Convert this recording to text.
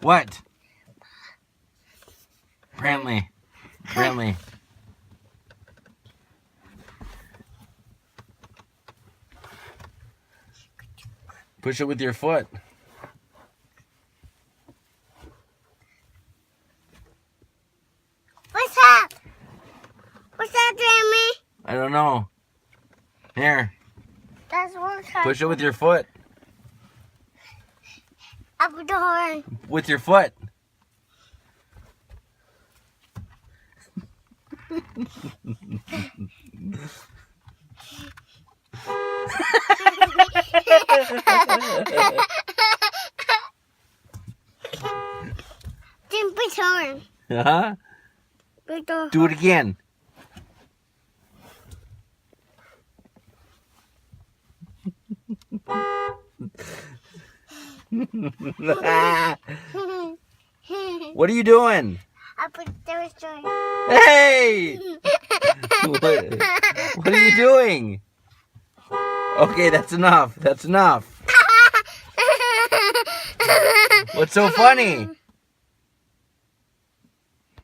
What? Brantley. Brantley. Push it with your foot. What's that? What's that, Jamie? I don't know. Here. That's one side. Push it with your foot. Up the horn. With your foot. Then big horn. Uh-huh. Big horn. Do it again. What are you doing? I put the story. Hey! What are you doing? Okay, that's enough. That's enough. What's so funny?